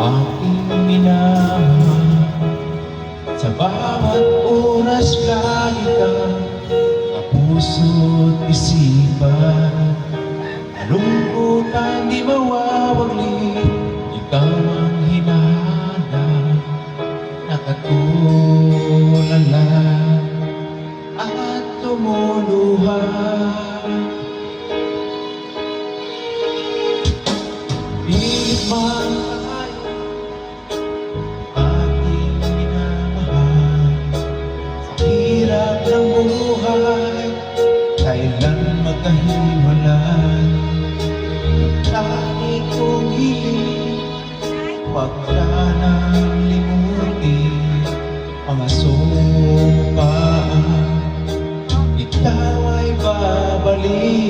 aking minamahal. Sa bawat oras lagi kang kapuso't isipan. Kalungkutan di mawawagli, ikaw ang hinahanap. Nakatulala at lumuluha. Pilit man tayo, aking minamahal. Sa hirap ng buhay, kailan magkahiwalay. Lagi kong hiling, huwag ka nang limutin mga sumpaan. Ikaw ay babalik.